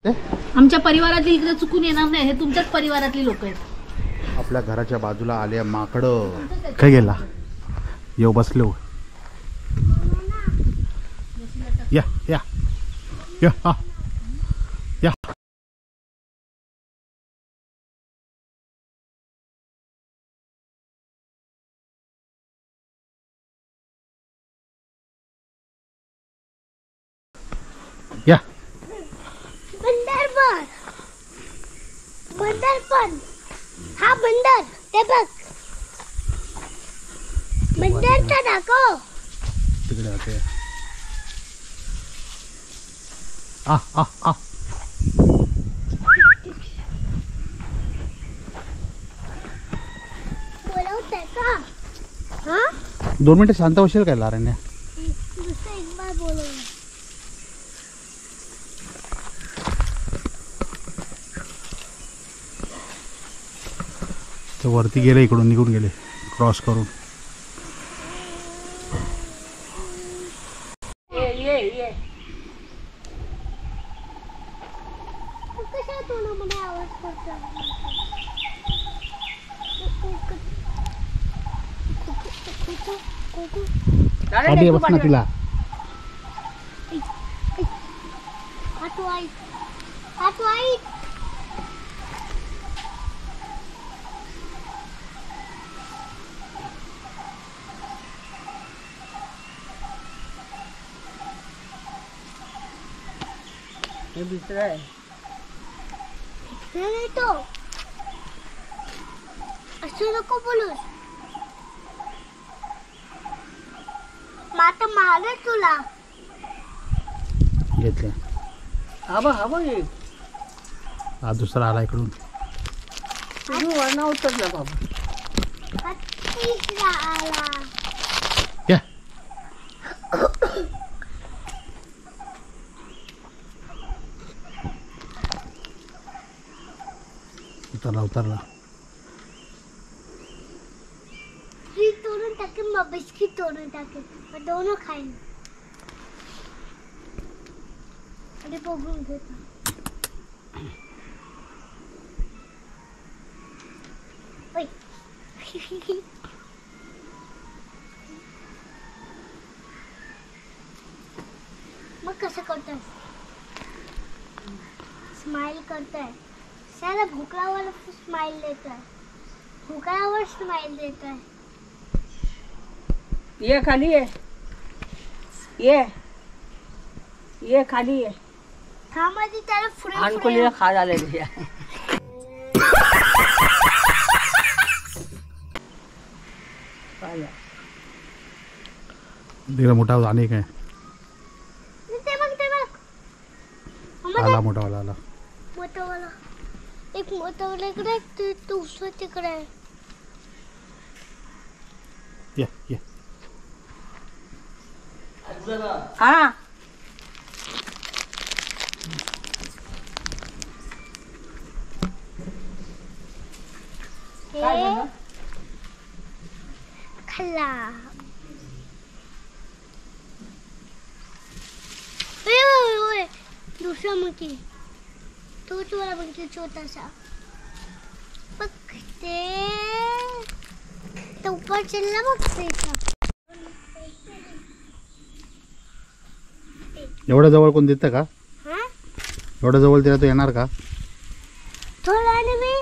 आमच्या परिवारातली इकडे चुकून येणार नाही, हे तुमच्याच परिवारातली लोक आहेत. आपल्या घराच्या बाजूला आले माकडं. काय गेला येऊ बसलो. या या या हा या. या बंदर पण हा बंदर ते बघ. बंदरचा दाखव तिकडे होते. आ आ आ बोलवते का? हा 2 मिनिटं शांत होशील काय लारण्या? दुसरं एक बार बोलव. ते वरती गेले, इकडून निघून गेले क्रॉस करून. कशा तोंडामध्ये आवाज करतो? खाली बस ना तिला. हातू आई, हातू आई. हे दुसरं आहे. नाही तो असं नको बोलूस. माता मारल तुला. घेतले. हा बघ हे हा दुसरा आला इकडून. तुझं वर्ण उतरलं बाबा. हा तिसरा आला. या उतरला उतरला. ही तोडून टाकेन, मग बिस्किट तोडून टाकेन, मग दोनों खाईन. आणि बघून घेतो. ओय. मग कसं करताय? स्माइल करताय. साला भुकलावर स्माइल देताय, भुकलावर स्माइल देताय. ये खाली ये खाली ये. थांबाजी त्याला पुढे आणकोलीला खा झालेली. तिकडे मोठा आणि काय ते बघ, ते बघ. आला मोठावाला आला. मोठावाला एक मोठावाला इकडे, ते दुसरं तिकडे आहे. या या हा हे खाल्ला. ओय दूसरा मोठी तोच वाला बघते छोटासा. बघ ते ऊपर चलला बघ त्याचा. एवढ्या जवळ कोण देतं का? हा एवढ्या जवळ दिला तो येणार का? थोड्याने मी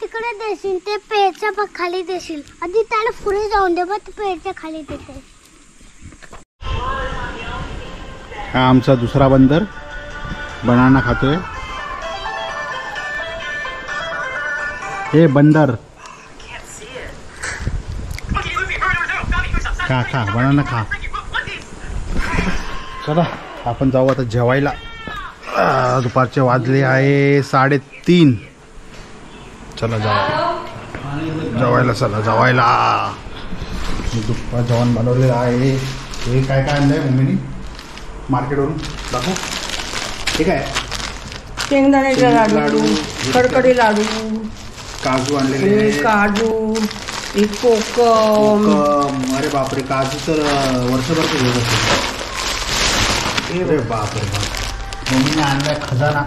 तिकडे देशील, ते पेडच्या खाली देशील. आधी त्याला पुढे जाऊन दे, मग पेडच्या खाली देते. हा आमचा दुसरा बंदर बनाना खातोय. हे बंदर खा खा बनाना खा. चला आपण जाऊ आता जेवायला. दुपारचे वाजले आहे 3:30. चला जेवायला चला जेवायला. दुपार जेवण बनवलेलं आहे. हे काय काय आणलंय मम्मीनी मार्केटवरून दाखवू. हे काय? शेंगदाण्याचे लाडू, कडकडी लाडू, काजू आणलेले, काजू, कोकम. अरे बापरे, काजू तर वर्षभर घेत असते. अरे बापरे बाप. मम्मीने आणलाय खजाना.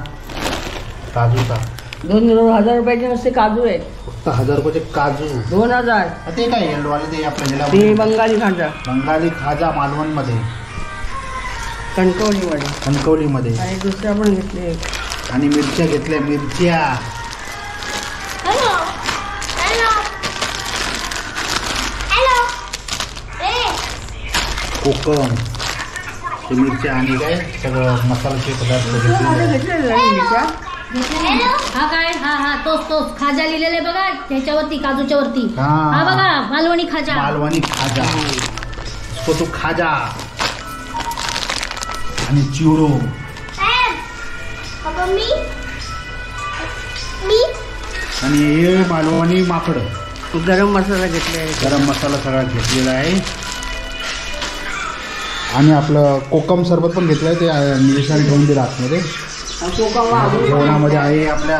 काजूचा 2,000 रुपयाचे नुसते काजू आहेत. फक्त 1000 रुपयाचे काजू. 2,000. ते काय येल्डवाले ते आपल्या ती ह्याला बंगाली खाजा बंगाली खाजा मालवणमध्ये, कणकवलीमध्ये. कणकवलीमध्ये. आणि दुसऱ्या पण घेतले. आणि मिरच्या घेतल्या, मिरच्या. हॅलो हॅलो हॅलो ए कोकम, ते मिरच्या आणि काय सगळं मसाल्याचे पदार्थ घेतले. घेतलेलं आहे मिरच्या. हा काय हा तोच खाजा लिहिलेला आहे बघा त्याच्यावरती, काजूच्या वरती. हा. हा बघा मालवणी खाजा. मालवणी खाजा, उसको तो खाजा. आणि चिवडो. बाबा मी आणि हे मालवणी माकड. गरम मसाला घेतले. गरम मसाला सगळा घेतलेला आहे. आणि आपलं कोकम सरबत पण घेतलंय, ते निलेशाने ठेवून दिलं आतमध्ये. जेवणामध्ये आहे आपल्या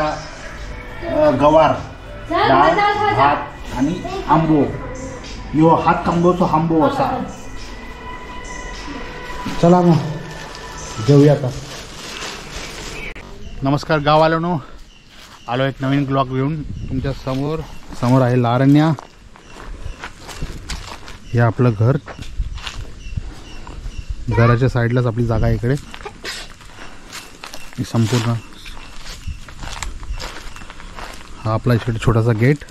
गवार, डाळ, भात आणि आंबो. यो हात आंबोचा आंबो असा. चला मग जेवूया आता. नमस्कार गाववाल्यांनो, आलो एक नवीन ब्लॉग घेऊन तुमच्या समोर आहे लारण्या. हे आपलं घर, घराच्या साईडलाच आपली जागा आहे इकडे. संपूर्ण हा आपला इकडे छोटासा गेट.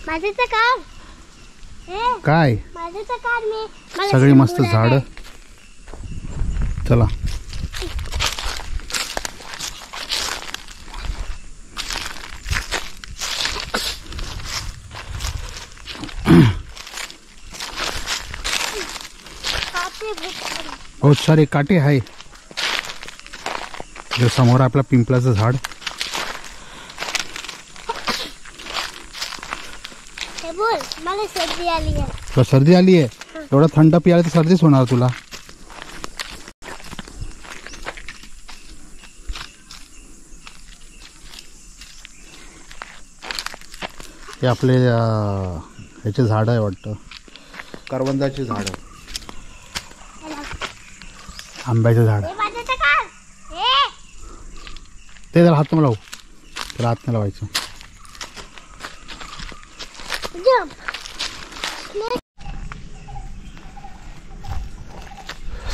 माझं काम काय माझं काम मी सगळी मस्त झाडं. चला बहुत सारे काटे आहे. जो समोर आपला पिंपळाचं झाड. हे बोल मला सर्दी आली आहे. तुला सर्दी आली आहे? एवढा थंड पियाला तर सर्दीच होणार तुला. हे आपले ह्याचे झाड आहे वाटतं, करवंदाचे झाड, आंब्याचे झाड. हे माझं काम हे ते त्याला हात न लावू, त्याला हात न लावायचं. जम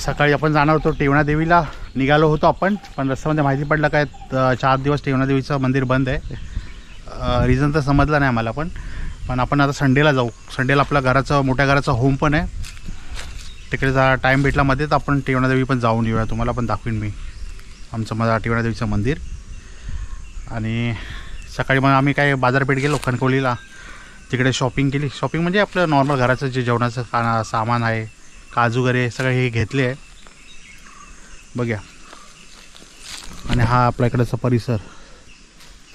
सकाळी आपण जाणार होतो टेवणा देवीला, निघालो होतो आपण, पण रस्त्यामध्ये माहिती पडलं काय 4 दिवस टेवणा देवीचं मंदिर बंद आहे. रिझन तर समजलं नाही आम्हाला, पण आपण आता संडेला जाऊ. संडेला आपल्या घराचं, मोठ्या घराचं होम पण आहे तिकडे. जा टाईम भेटला मध्ये तर आपण टेवणा देवी पण जाऊन येऊया. तुम्हाला पण दाखवीन मी आमचं माझं टेवणा देवीचं मंदिर. आणि सकाळी मग आम्ही काय बाजारपेठ गेलो कणकवलीला, तिकडे शॉपिंग केली. शॉपिंग म्हणजे आपलं नॉर्मल घराचं जे जेवणाचं सामान आहे, काजू वगैरे सगळे हे घेतले आहे. बघा. आणि हा आपल्या इकडचा परिसर,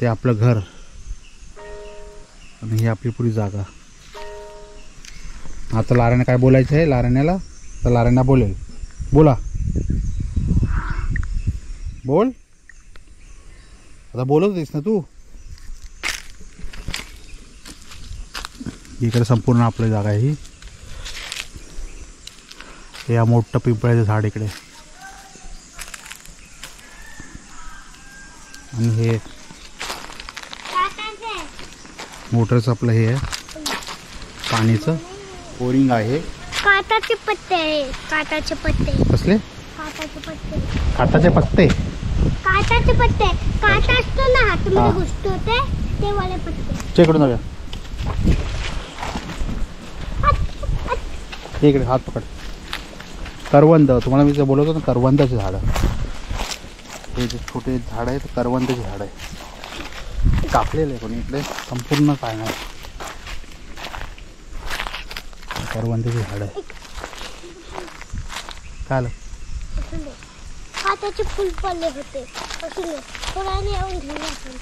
ते आपलं घर, आणि ही आपली पुरी जागा. आता लारण्या काय बोलायचं आहे लारण्याला, तर लारण्या बोलेल. बोला, बोल. आता बोलत होतीस ना तू. इकडे संपूर्ण आपली जागा आहे ही. हे मोठं पिंपळाचं झाड इकडे. आणि हे मोटरचं आपलं हे आहे पाणीचं बोरिंग आहे. काटाचे पत्ते आहे, काटाचे पत्ते. कसले? काटाचे पत्ते. काटाचे पत्ते. काटाचे पत्ते. काटा असतो ना हा. हातमध्ये घुसतो ते वाले पत्ते. चेकडून जाऊया. इकडे हात पकड. करवंद, तुम्हाला मी जे बोलत होतो ना, करवंदाचे झाडं. हे जे छोटे झाड आहे ते करवंदाचे झाड आहे. कापलेलं आहे कोणी इकडे, संपूर्ण काय नाही, करवंदाचे झाड आहे. काय आलं? काटाचे फुल पडले होते असून थोड्याने येऊन घेऊन आपण.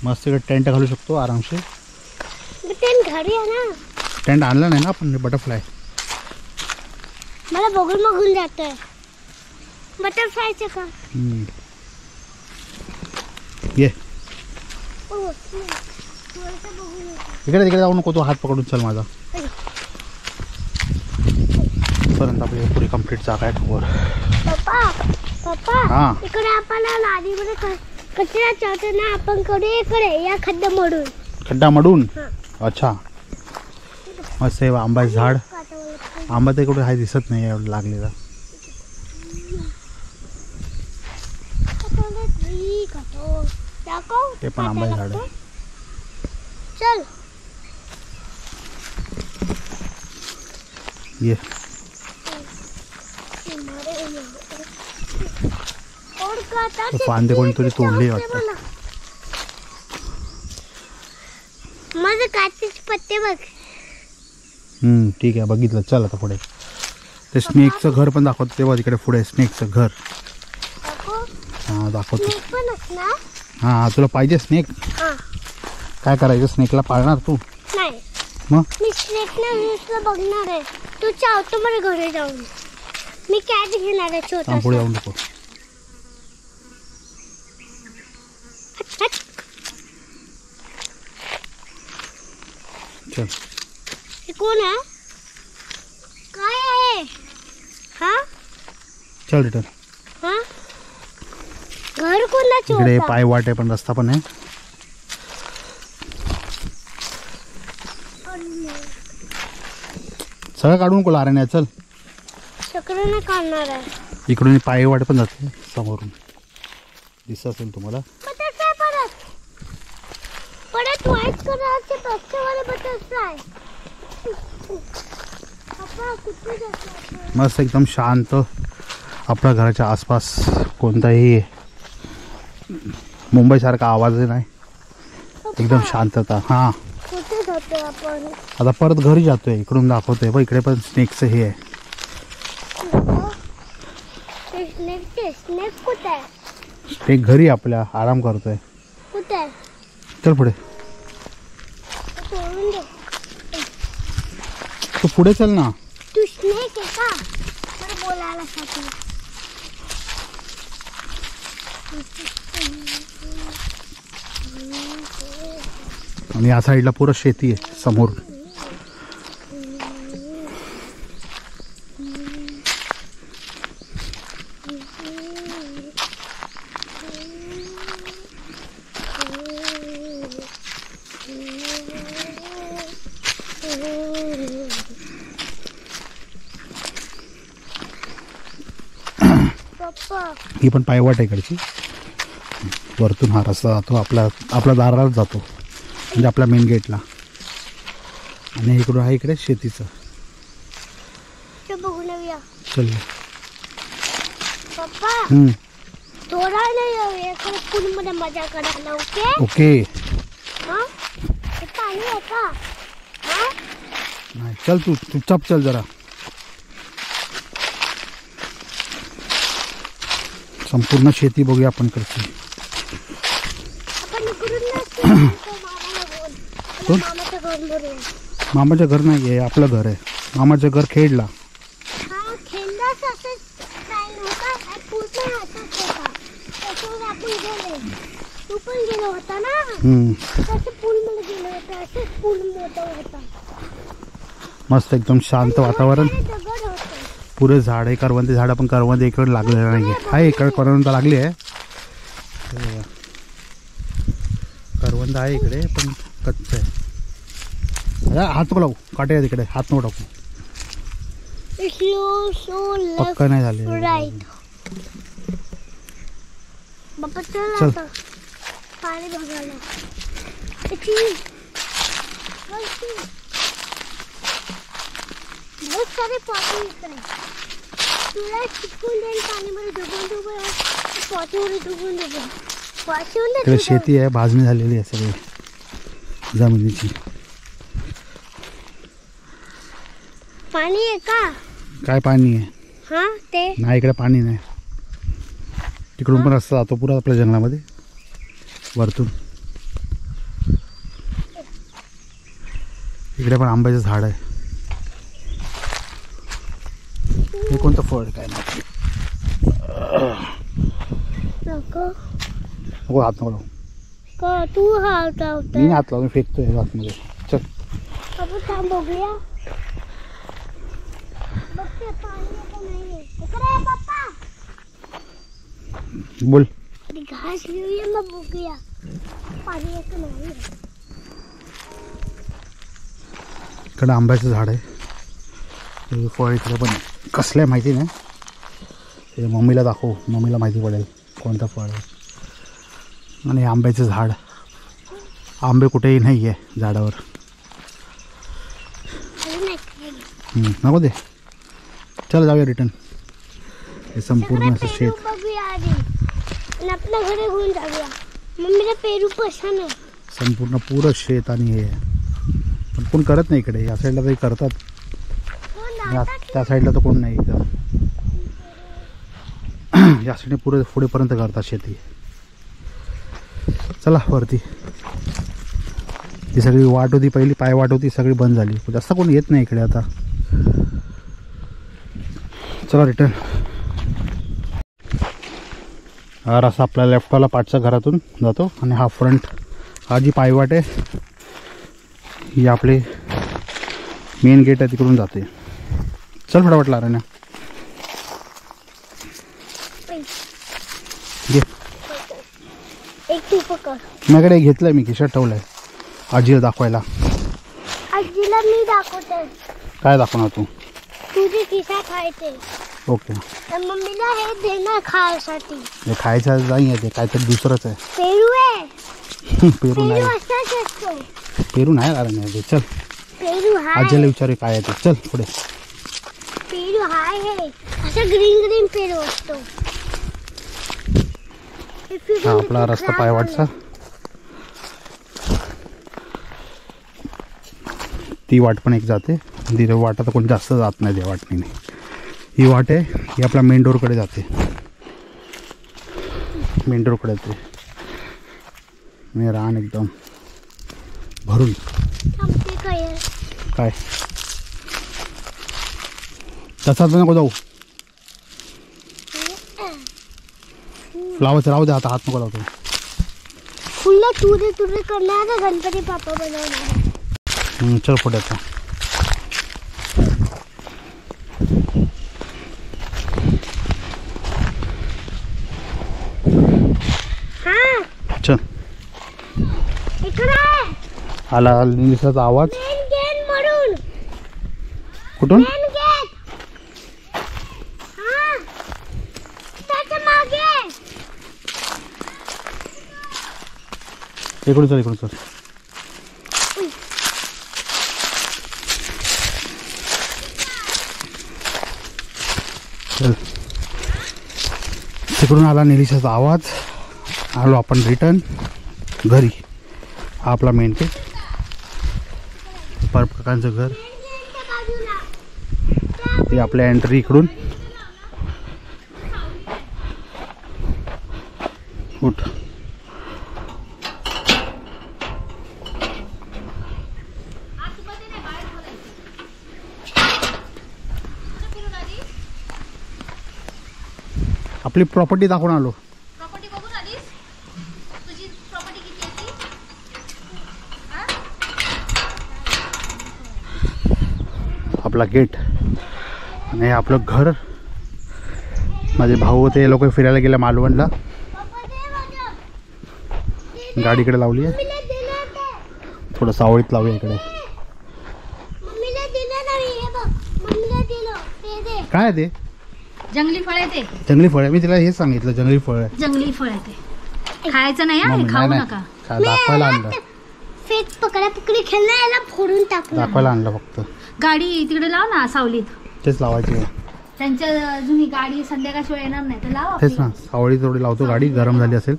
मस्त इकडे टेंट घालू शकतो आरामशीर. टेंट घरी आहे ना. टेंट आणला नाही ना आपण, बटरफ्लाय. मला बघून जात आहे. बटरफ्लायचं का? ये ओ, थोडंसं बघून येतो. इकडे तिकडे जाऊ नको, तो हात पकडून चल माझा. पर्यंत आपली पुरी कंप्लीट जागा आहे वर. पप्पा हा. इकडे आपण लादीमध्ये कचरा चावतो ना, आपण कडे इकडे या खड्ड्यामधून. खड्डा मडून. हा. अच्छा, मस्त आहे. आंब्याचं झाड. आंबा तर कुठे आहे दिसत नाही एवढं लागलेला. ते पण आंब्याचं झाड आहे. चल ये फांदे कोणतरी तोडली वाटतं. माझं काचेचे पत्ते बघ. ठीक आहे, बघितलं. चल आता पुढे ते स्नेकचं घर पण दाखवतो. तेव्हा तिकडे पुढे स्नेकचं घर. हां दाखवतो. पण असणार. हां तुला पाहिजे स्नेक? हा. काय करायचं स्नेकला? पाळणार तू? नाही, मग मी स्नेकला न्यूजला बघणार आहे. तू चावतो मला घरी जाऊन. मी कॅट घेणार आहे छोटा. पुढे जाऊन नको. चल हे कोण आहे? काय आहे? हा चल रिटर्न. हा घर कोणाचं इकडे होतं? पाय वाट आहे पण रस्ता पण आहे. सगळं काढून नको लाराने. चल चक्राने काढणार आहे. इकडून पाय वाट पण जाते समोरून. दिसत असेल तुम्हाला. बटरफ्लाय परत व्हाईट कलरचे बच्चेवाले बटरफ्लाय. पप्पा कुठे जातो? मस्त एकदम शांत. आपल्या घराच्या आसपास कोणताही मुंबईसारखा आवाज नाही. एकदम शांतता. हां कुठे जातो आपण? आता परत घरी जातोय. इकडून दाखवतोय बघ. इकडे पण स्नेकचं हे आहे. स्नेक कुठे आहे? स्नेक घरी आपल्या आराम करतोय. कुठे आहे? चल पुढे. सोडून दे. तू पुढे चल ना. तू स्नेक आहे का? मला बोलायला साठी. आणि या साईडला पुरं शेती आहे समोर. पप्पा ही पण पायवाट आहे इकडची. वरतून हा रस्ता जातो आपल्या दारालाच जातो, म्हणजे आपल्या मेन गेटला. आणि इकडून आहे इकडे शेतीचं. बघून येऊया. चल. पप्पा थोडा नाही एका पूलमध्ये मजा करायला. Okay okay. हा हे पाणी आहे का? हा नाही चल तू चुपचाप चल जरा. संपूर्ण शेती बघूया आपण करतो. आपण इकडून कोण? मामाचं घर भरूया. मामाचं घर नाही आहे, आपलं घर आहे. मामाचं घर खेडला. हा खेळलाच असं काय नव्हता. पूल पण असंच होता. त्याच्यावर आपण गेले. तू पण गेलो होता ना. तसं पूल मध्ये गेलो होता. असंच पूल मोठा होता. मस्त एकदम शांत वातावरण. दगड होते. पुरे झाड आहे. करवंदी झाड. पण करवंदी इकडे लागलेलं नाही आहे. इकडे करवंद लागली आहे. करवंद आहे इकडे पण कच्च आहे. हात नको लावू. काटे आहे तिकडे. हात नको टाकू. पक्का नाही झाले. राईट बाबा चल चल. आता पाणी बघायला. बहुत सारे पॉटी इकडे. तुला चिकून देईल पाणीमध्ये डुबून पॉटीमध्ये डुबून इकडे शेती आहे. भाजणी झालेली आहे सगळी जमिनीची. पाणी आहे का? काय पाणी आहे? हा ते नाही इकडे पाणी नाही. तिकडून पण रस्ता जातो पुरा आपल्या जंगलामध्ये वरतून. इकडे पण आंब्याचं झाड आहे. हे कोणतं फळ काय नाही. नको नको हात नको लावू. का तू हात लावता मी हात लावून फेकतोय आतमध्ये. चल आपण थांब बघूया. बघते पाणी आता नाही आहे. इकडे ये पप्पा. बोल. ती घास घेऊया मग बघूया पाणी येतं नाही आहे. इकडं आंब्याचं झाड आहे. हे फळ इकडे पण कसलं आहे माहिती नाही. ते मम्मीला दाखव, मम्मीला माहिती पडेल कोणतं फळ आहे. आणि हे आंब्याचं झाड. आंबे कुठेही नाही आहे झाडावर. नको दे. चल जाऊया रिटर्न. हे संपूर्ण असं शेत. बघूया आधी आणि आपल्या घरी घेऊन जाऊया. मम्मीला पेरू पसंत आहे. संपूर्ण पुरं शेत आणि हे पण कोण करत नाही इकडे. या साईडला तरी करतात, त्या साईडला तर कोण नाही एकदम. या साईडने पुढेपर्यंत करतात शेती. चला वरती. ही सगळी वाट होती पहिली, पाय वाट होती, सगळी बंद झाली. जास्त कोण येत नाही इकडे आता. चला रिटर्न. हा रस्ता आपल्या लेफ्टवाला पाठच्या घरातून जातो आणि हा फ्रंट, हा जी पायवाट आहे ही आपले मेन गेट आहे तिकडून जाते. चल फटाफट लाराण्या घे. एक तू पकड. माझ्याकडे घेतलंय मी, खिशात ठेवलंय आजीला दाखवायला. आजीला मी दाखवते. काय दाखवणार तू? तुझे खिशात आहे ते. ओके. तर मम्मीला हे देणार खायसाठी. हे खायचं नाही आहे, ते काहीतरी दुसरंच आहे. पेरू आहे. पेरू पेरू नाही, असाच असतो. पेरू नाही लाराण्या. चल पेरू हाय. आजीला विचारू काय आहे ते. चल पुढे. पेरू हाय हे असं ग्रीन ग्रीन पेरू असतो. हा आपला रस्ता पायवाटचा. ती वाट पण एक जाते. तिथे वाट आता कोणी जास्त जात नाही त्या वाटणीने. ही वाट आहे ही आपल्या मेन डोरकडे जाते. मेन डोरकडे येते. मी रान एकदम भरून. थांबते काय काय तसाच नको जाऊ. लावायचं राहू दे आता, हात नको लावतो. फुलं तुरे तुरे करणार गणपती बाप्पा बनवणार. चल पुढे आता. हा चल. इकडे आला निसाचा आवाज. मेन गेट म्हणून. कुठून? Main gate. हा त्याच्या मागे. इकडून चल, इकडून चल. चल तिकडून आला निलिशाचा आवाज. आलो आपण रिटर्न घरी. हा आपला मेन गेट. परब काकांचं घर. ते आपल्या एंट्री इकडून. उठ. आपली प्रॉपर्टी दाखवून आलो. प्रॉपर्टी बघून आलीस? तुझी प्रॉपर्टी किती आहे ती? आपला गेट आणि हे आपलं घर. माझे भाऊ होते, लोक फिरायला गेले मालवणला. गाडीकडे लावली आहे. मम्मीला दिलं ते. थोडं सावळीत लावूया इकडे. मम्मीला दिलं ना हे बघ. मम्मीला दिलं ते दे. काय आहे ते? जंगली फळ आहे ते. जंगली फळ आहे. मी तिला हेच सांगितलं जंगली फळ आहे. जंगली फळ आहे ते. खायचं नाही हा, हे मम्मी, खाऊ नाही, नका. नाही. दाखवायला आणलं. फेक पकडा पकडी खेळणं याला फोडून टाकलं. दाखवायला आणलं फक्त. गाडी तिकडे लाव ना सावलीत. तेच लावायची आहे. त्यांच्या जुनी गाडी संध्याकाळशिवाय येणार नाही तर लाव तेच आपली. ना, सावळी थोडी लावतो. गाडी गरम झाली असेल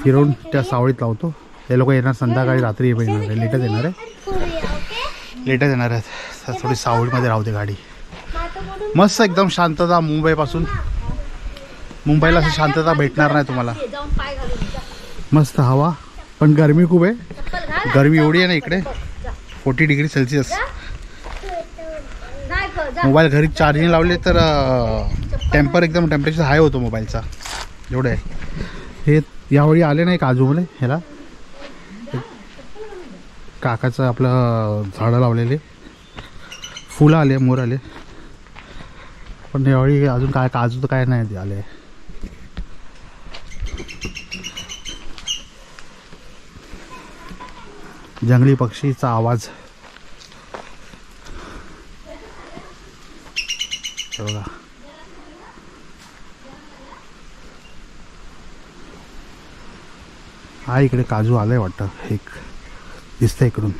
फिरवून त्या सावळीत लावतो. ते लोक येणार संध्याकाळी, रात्री येणार आहे. लेटच येणार आहे. फोडूया, ओके? लेटच येणार आहेत. थोडी सावळीमध्ये राहते गाडी. मस्त एकदम शांतता. मुंबईपासून, मुंबईला असं शांतता भेटणार नाही तुम्हाला. जाऊन पाय घालून जा. मस्त हवा, पण गरमी खूप आहे. चप्पल घाल. गरमी एवढी आहे ना इकडे, 40 डिग्री सेल्सिअस. नाही ग, जा. मोबाईल घरी चार्जिंग लावले तर चप्पल टेम्परेचर हाय होतो मोबाईलचा एवढं आहे. हे यावेळी आले नाही काजू मला ह्याला काकाचं आपलं झाडं लावलेले फुलं आले मोर आले पण यावेळी अजून काय काजू तर काय नाही आले. जंगली पक्षीचा आवाज बघा. हा इकडे काजू आलाय वाटतं एक दिसतंय इकडून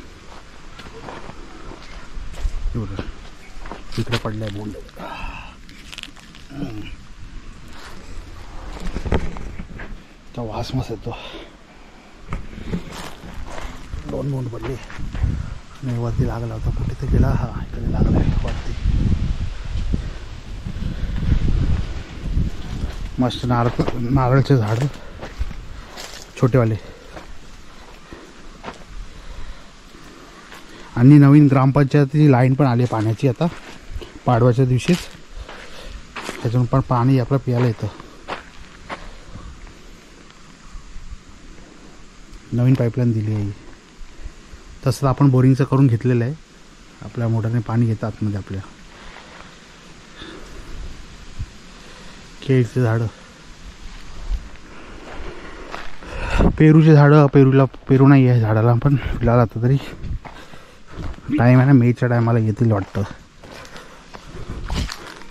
इकडे पडलाय बोंड. तो वास मस्त येतो. 2 बोंड पडले आणि वरती लागला होता कुठे ते गेला. हा इकडे लागलाय वरती. मस्त नारळचे झाड छोटेवाले. आणि नवीन ग्रामपंचायतीची लाईन पण आली पाण्याची आता पाडव्याच्या दिवशीच. त्याच्यातून पण पाणी आपलं प्यायला येतं. नवीन पाईपलाईन दिली आहे. तसं आपण बोरिंगचं करून घेतलेलं आहे. आपल्या मोटरने पाणी येतं आतमध्ये आपल्या. केळीचे झाडं पेरूचे झाडं पेरू नाही आहे झाडाला पण फिलहाल आता तरी टाईम आहे ना मेच्या टायमाला येतील वाटतं.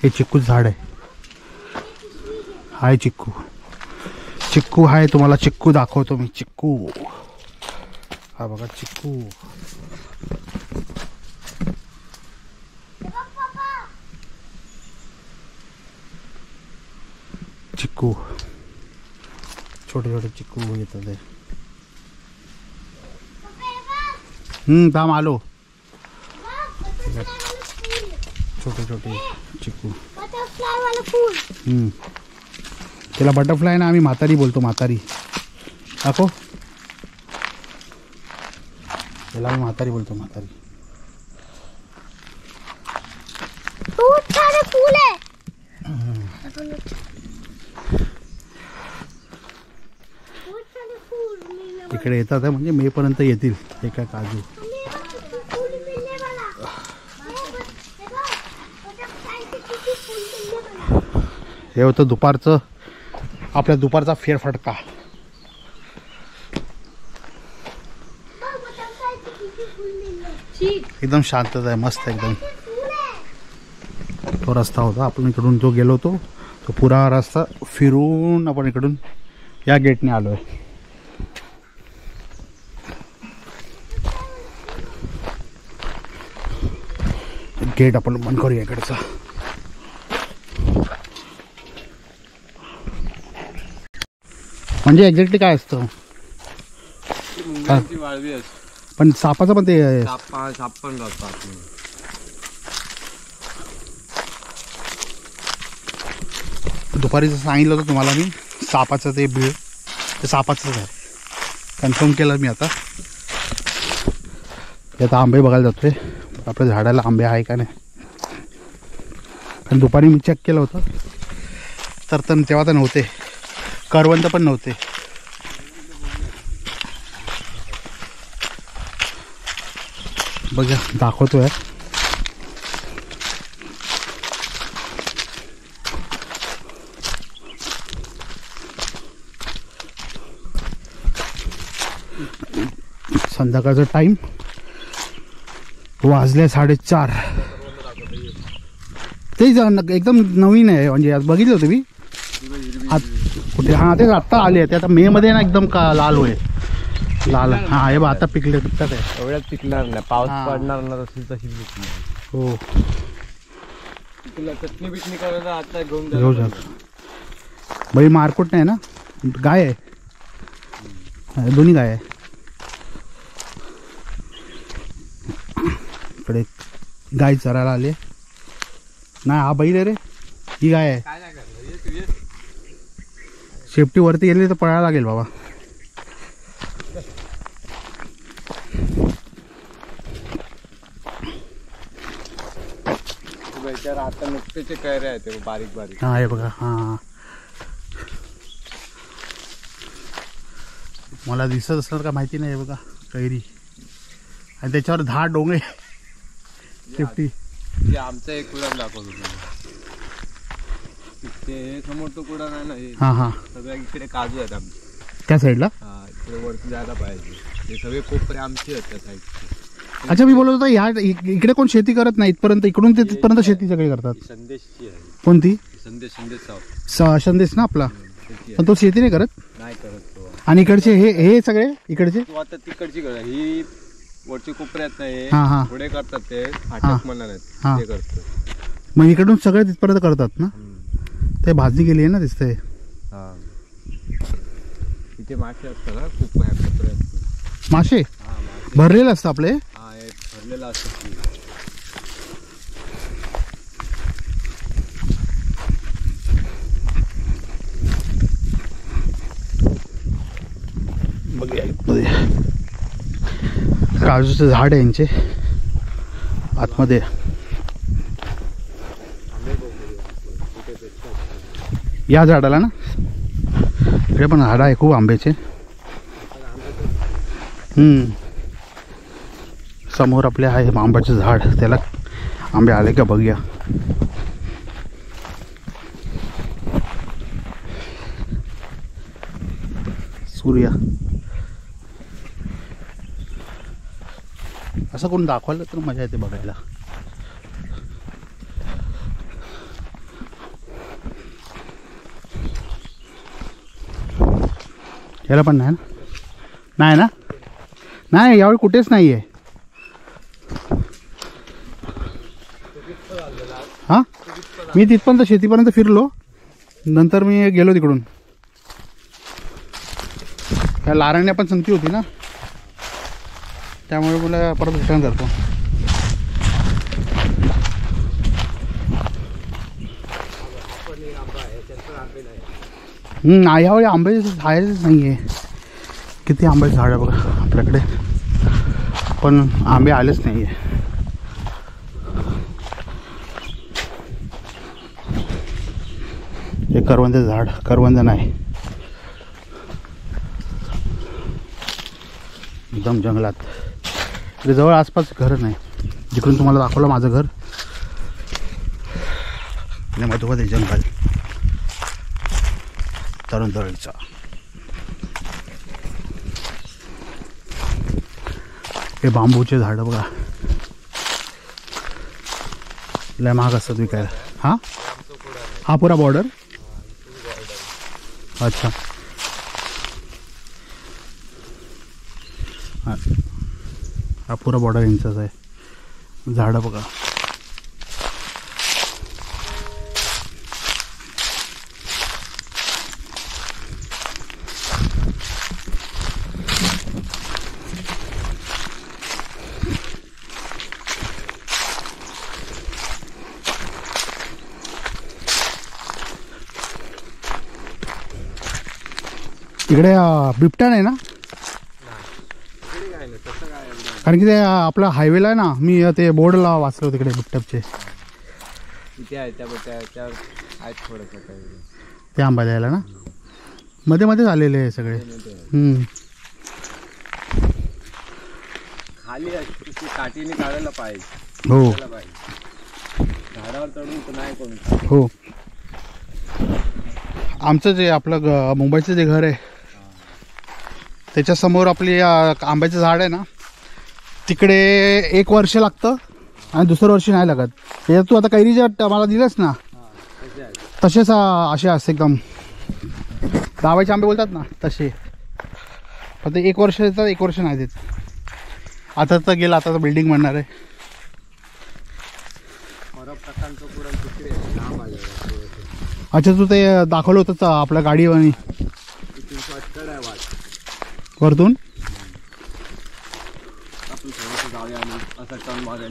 हे चिक्कूचं झाड आहे. हाय चिक्कू हाय. तुम्हाला चिक्कू दाखवतो मी. चिक्कू हा बघा चिक्कू. चिक्कू छोटे छोटे चिक्कू येतात ते. थांब आलो. छोटे छोटे चिक्कू त्याला बटरफ्लाय ना आम्ही म्हातारी बोलतो. म्हातारी दाखव. त्याला आम्ही म्हातारी बोलतो. म्हातारी इकडे येतात म्हणजे मे पर्यंत येतील. हे काय काजू हे होतं दुपारचं आपल्या दुपारचा फेरफटका. एकदम शांतता आहे मस्त एकदम. तो रस्ता होता आपण इकडून जो गेलो होतो तो पुरा रस्ता फिरून आपण इकडून या गेटने आलो आहे. गेट आपण बंद करूया इकडचा. म्हणजे एक्झॅक्टली काय असतं पण सापाचं पण ते साप पण जातात. दुपारी जसं सांगितलं होतं तुम्हाला मी सापाचं ते बीळ ते सापाचंच आहे. कन्फर्म केलं मी आता. आता आंबे बघायला जातोय आपल्या झाडाला आंबे आहे का नाही. कारण दुपारी मी चेक केलं होतं तर तेव्हा तर नव्हते. करवंद पण नव्हते. बघा दाखवतोय. संध्याकाळचा टाइम वाजले 4:30. ते एकदम नवीन आहे म्हणजे आज बघितलं होतं मी कुठे. हां तेच आत्ता आले ते. आता मे मध्ये ना एकदम का लाल होय लाल. हां हे बघ आता पिकतात आहे. एवढ्यात पिकणार नाही. पाऊस पडणार ना तशी पिकणार. हो तुला चटणी बिटणी करायला आता घेऊ जा. बाई मारकुट नाही ना. गाय आहे दोन्ही गाय आहे. इकडे गाय चरायला आले नाही. हा बैल आहे रे. ही गाय आहे. शेपटी वरती गेली तर पळायला लागेल बाबा. आता आता नुकतेचे कैऱ्या आहेत ते बारीक बारीक. हा हे बघा. हा मला दिसत असणार का माहिती नाही. हे बघा कैरी आणि त्याच्यावर 10 डोंगे 50. ते आमचा एक कुडाम दाखवतो तुम्हाला. ते समोर तो कुडाम आहे ना हे हा हा सगळ्या इकडे काजू आहेत आमचे. त्या साईडला. हा इकडे वरती जायला पाहिजे. हे सगळे कोपरे आमचे आहेत त्या साईडचे. अच्छा मी बोलत होतो ह्या इकडे कोण शेती करत नाही इथपर्यंत. इकडून ते तिथपर्यंत शेती सगळी करतात. संदेशची आहे. कोणती? संदेश सावंत संदेश ना आपला. त्याची पण तो शेती नाही करत. नाही करत तो. आणि इकडचे हे सगळे इकडचे. तो आता तिकडची कर ही वरची कोपरे आहेत ना हे हा हा पुढे करतात ते फाटक म्हणणार हा. आहेत ते करतात. मग इकडून सगळे तिथपर्यंत करतात ना. ते भाजणी केली आहे ना दिसतंय. हा इथे मासे असतात ना खूप कोपऱ्यात. मासे हा मासे. भरलेले असतात आपले. हा हे भरलेला असतात की. काजूचं झाड आहे यांचे आतमध्ये. या झाडाला ना इकडे पण झाड आहे खूप आंब्याचे. समोर आपले आहे आंब्याचं झाड. त्याला आंबे आले का बघूया. सूर्य असं कोण दाखवलं तर मजा येते बघायला. याला पण नाही ना. नाही ना. नाही यावेळी कुठेच नाही आहे. हां मी तिथपर्यंत शेतीपर्यंत फिरलो. नंतर मी गेलो तिकडून. त्या लारण्या पण संगती होती ना त्यामुळे मला परत रिटर्न करतो. यावेळी आंबे झाडच नाही आहे. किती आंब्याचं झाड आहे बघा आपल्याकडे पण आंबे आलेच नाही आहे. हे करवंदाचं झाड. करवंद नाही एकदम जंगलात. इथे जवळ आसपास घर नाही. जिकडून तुम्हाला दाखवलं माझं घर आणि मधोमध जंगल तरुण तरुणीचा. हे बांबूचे झाड बघा लय महाग असतात विकायला. हा हा पुरा बॉर्डर. अच्छा हा पुरा बॉर्डर यांचाच आहे. झाडं बघा. इकडे बिबट्या नाही ना. कारण की ते आपला हायवेला आहे ना. मी ते बोर्डला वाचलं तिकडे बिबट्याचे. इथे आहे त्या आहेत थोडंसं काही. ते आंबा द्यायला ना मध्ये मध्येच आलेले आहे सगळे. खाली काठीने काढायला पाहिजे. हो झाडावर चढून तर नाही कोण. हो आमचं जे आपलं मुंबईचं जे घर आहे त्याच्यासमोर आपली आंब्याचं झाड आहे ना तिकडे 1 वर्ष लागतं आणि दुसरं वर्षी नाही लागत. त्याच्यात तू आता कैरीच्या मला दिलंस ना तसेच असे असते एकदम दावाचे आंबे बोलतात ना तसे. पण ते 1 वर्ष देतात 1 वर्ष नाही देत. आता तर गेलं. आता तर बिल्डिंग बनणार आहे. अच्छा तू ते दाखवलं होतं आपल्या गाडीवर वरतून.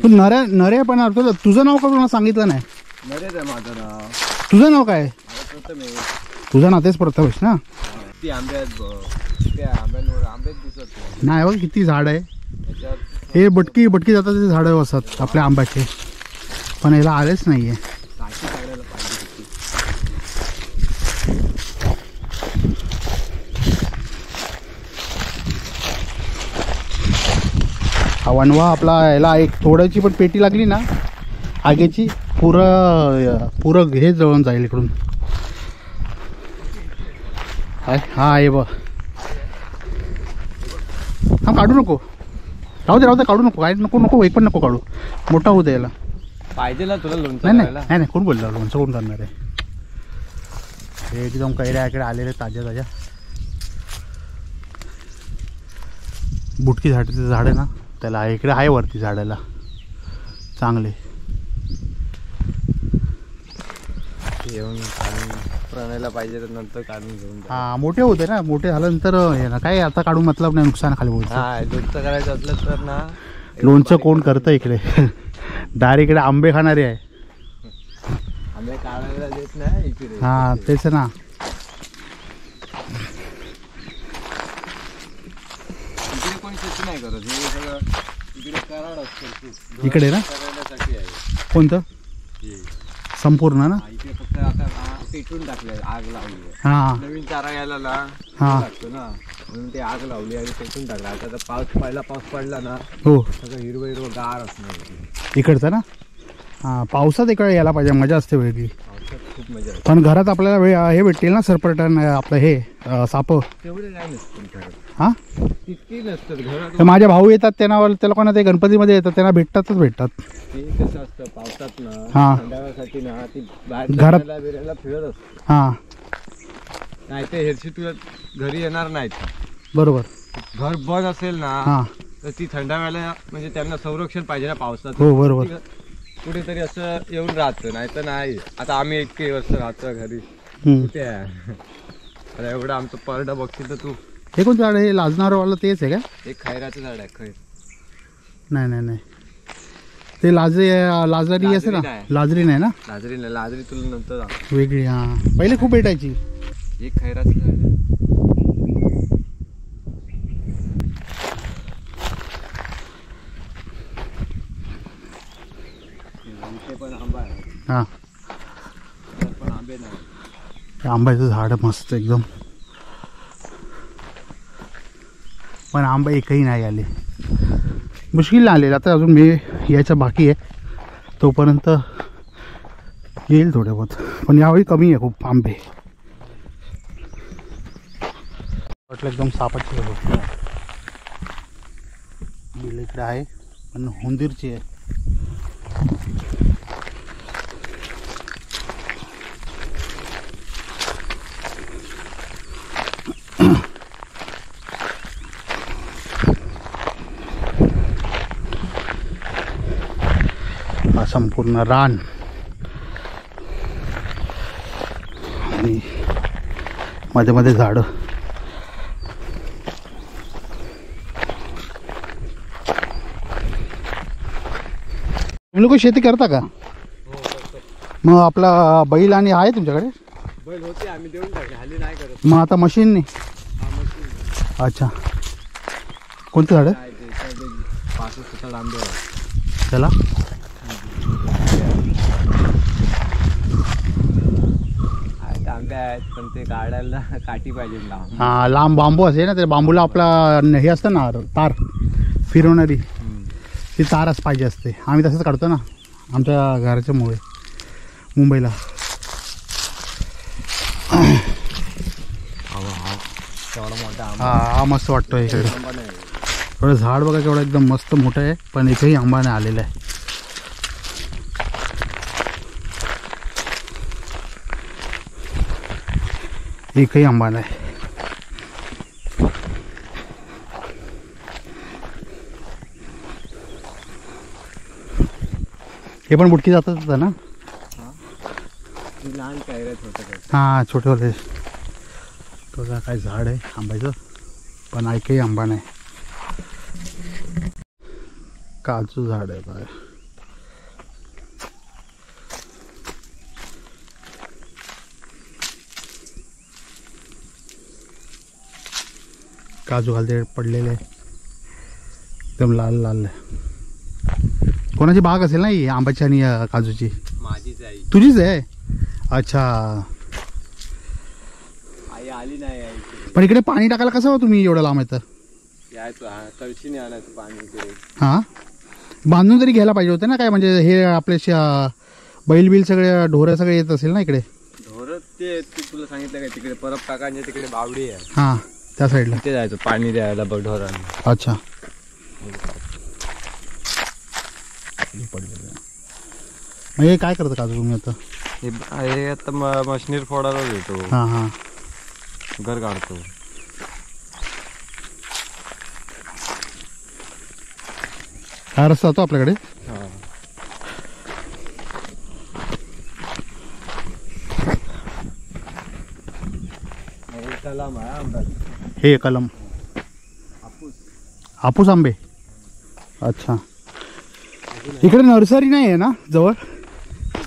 तू नरे पण तुझं नाव का तुला सांगितलं नाही. नरेश आहे माझं नाव. तुझं नाव काय? तुझं नाव तेच प्रथमेश ना. किती आंबे आहेत. त्या आंब्यांवर आंबेच दिसत नाही बघ किती झाड आहे. हे बटकी जातात ते झाडं असतात आपल्या आंब्याचे पण याला आलेच नाही आहे. हा वणवा आपला याला एक थोड्याची पण पेटी लागली ना आगेची पुरं हे जळून जाईल इकडून. हा आहे बघ. हा काढू नको, राहू दे काढू नको, काय नको एक पण नको काढू, मोठा होऊ दे याला. पाहिजे ना तुला लोणचं नाही करायला? नाही कोण बोललं लोणचं कोण करणार आहे. हे एकदम कैऱ्या इकडे आलेले ताज्या बुटकी झाडाचं झाड आहे ना त्याला इकडे आहे वरती झाडाला चांगले. येऊन प्रणयला पाहिजे तर नंतर काढून घेऊन जा. हा मोठे होते ना, मोठे झाल्यानंतर हे ना काय आता काढून मतलब नाही, नुकसान खाली बोलतो. हा लोणचं करायचं असलं तर ना लोणचं कोण करतं इकडे डायरेक्ट इकडे आंबे खाणारे आहे. आंबे काढायला देत नाही इकडे. हा तेच ना. इकडे कोणी शेती नाही करत, हे सगळं इकडे कराड असतं इकडे ना करायसाठी आहे कोणतं हे. संपूर्ण ना. हा, इथे फक्त आता पेटून टाकलंय, आग लावली आहे. हा नवीन चारा यायला ना हा. लागतो ना, म्हणून ते आग लावली आणि पेटून टाकलं. आता तर पहिला पाऊस पडला ना हो सगळं हिरवं गार असणार. इकडचं ना. हा पावसात इकडे यायला पाहिजे, मजा असते वेगळी. पावसात खूप मजा येते. पण घरात आपल्याला हे भेटतील ना सरपटन आपलं हे साप. तेवढे काय नसतं घरात, हा तितकी नसतात घरात. तर माझे भाऊ येतात त्यांना त्या लोकांना ते गणपतीमध्ये येतात त्यांना भेटतात. ते कसं असतं पावसात ना हा. थंडाव्यासाठी ना ती बाहेर घरात- फिरायला बिरायला फिरत असते. हा नाही ते हेरशी तुला घरी येणार नाहीत. बरोबर. घर बंद असेल ना हा तर ती थंडाव्याला म्हणजे त्यांना संरक्षण पाहिजे ना पावसात. हो बरोबर. कुठेतरी असं येऊन राहतं, नाही तर नाही. आता आम्ही 1 वर्ष राहतो घरी, हम्म. कुठे आहे आता एवढं आमचं परडा बघशील तर तू. हे कोणतं झाड आहे? हे लाजणारवालं तेच आहे का? एक खैराचं झाड आहे, खैर. नाही ते लाजरी असे ना. नाही. लाजरी नाही ना, लाजरी नाही, लाजरी तुला नंतर दाखवतो. वेगळी. हा पहिले खूप भेटायची. एक खैराचं झाड आहे. इथे पण आंबा आहे, हा त्यात पण आंबे नाही. हे आंब्याचं झाड मस्त एकदम, पण आंबे एकही नाही आले. मुश्किल आलेलं. आता अजून मी यायचं बाकी आहे, तोपर्यंत येईल थोडे बहुत. पण यावेळी कमी आहे खूप आंबे. वाटलं एकदम सापाची बिल इकडे आहे, पण हुंदीरची आहे. हा संपूर्ण रान आणि मध्ये मध्ये झाडं. तुम्ही लोक शेती करता का? मग आपला बैल आणि आहे तुमच्याकडे? बैल होते, आम्ही देऊन टाकले, हल्ली नाही करत. मग आता मशीनने. हा मशीन अच्छा कोणतं झाड आहे आहे ते, काय ते 65 आंबे आहे. त्याला? आहेत आंबे आहेत, पण ते काढायला काठी पाहिजे लांब. हा लांब बांबू असे ना, ते बांबूला आपला हे असतं ना तार फिरवणारी, ती तारच पाहिजे असते. आम्ही तसंच काढतो ना आमच्या घराच्या मुळे मुंबईला. तेवढा मोठा आंबा हा मस्त वाटतो इकडे. नाही. थोडं झाड बघा केवढं एकदम मस्त मोठं आहे, पण एकही आंबा नाही आलेला आहे. एकही आंबा नाही. हे पण बुटकी जातच होतं ना. ती लहान कैऱ्यात होतं काय. हां छोटे होते. बघा काय झाड आहे आंब्याचं, पण एकही आंबा नाही. काजू झाड आहे बघा. काजू घालते पडलेले एकदम लाल लाल आहे. कोणाची बाग असेल ना ही आंब्याची आणि काजूची? माझीच आई. तुझीच आहे? अच्छा. आई आली नाही आहे इकडे. पण इकडे पाणी टाकायला कसं हो तुम्ही एवढं लांब येतं? यायचं हा तळशीने आणायचं पाणी इकडे. हां बांधून तरी घ्यायला पाहिजे होते ना काय म्हणजे हे आपले बैल बिल सगळे ढोरं सगळे येत असेल ना इकडे. ढोरं ते तुला सांगितलं काय तिकडे परब काकांच्या तिकडे बावडी आहे. हां त्या साईडला तिथे जायचं पाणी द्यायला बघ ढोरांना. अच्छा हे काय करतं काजू तुम्ही आता. हे आता मशनीर फोडायला देतो. हां हां घर काढतो. हा रस्ता होतो आपल्याकडे. हे कलम हापूस आंबे. अच्छा इकडे नर्सरी नाही आहे ना जवळ.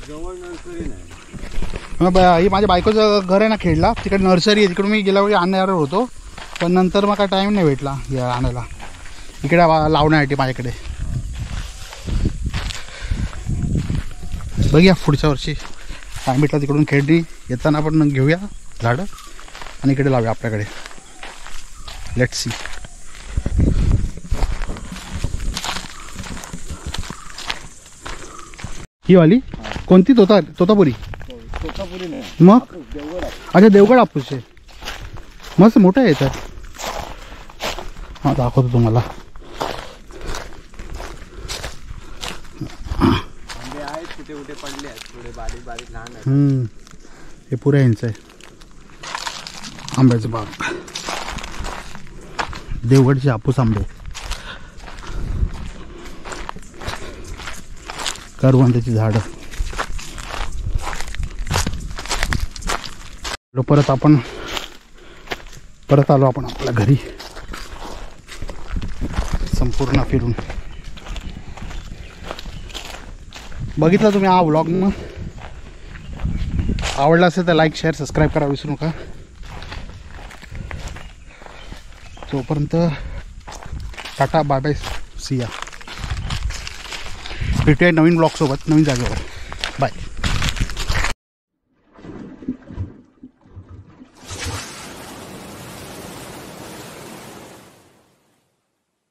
जवळ नर्सरी नाही. ही माझ्या बायकोचं घर आहे ना खेडला तिकडे नर्सरी आहे. तिकडून मी गेल्या वेळी आणणार होतो पण नंतर मग काय टाईम नाही भेटला या आणायला इकडे लावण्यासाठी माझ्याकडे. बघूया पुढच्या वर्षी टाईम भेटला तिकडून खेळणी येताना आपण घेऊया झाडं आणि इकडे लावूया आपल्याकडे. Let's see. ही वाली कोणती तोतापुरी. तोतापुरी नाही मग अच्छा देवगड हापूस आहे. मस्त मोठं आहे तर. हां दाखवतो तुम्हाला. आंबे आहेत कुठे कुठे पडले आहेत थोडे बारीक बारीक लहान आहेत. हे पुऱ्या यांचं आहे आंब्याचं बाग. देवगडचे हापूस आंबे करवंदाची झाडं. परत आलो आपण आपल्या घरी संपूर्ण फिरून. बघितला तुम्ही हा व्लॉग. मग आवडला असेल तर लाईक शेअर सबस्क्राईब करा विसरू नका. तोपर्यंत टाटा बाय बाय सिया. भेटूया नवीन ब्लॉग सोबत नवीन जागेवर. बाय.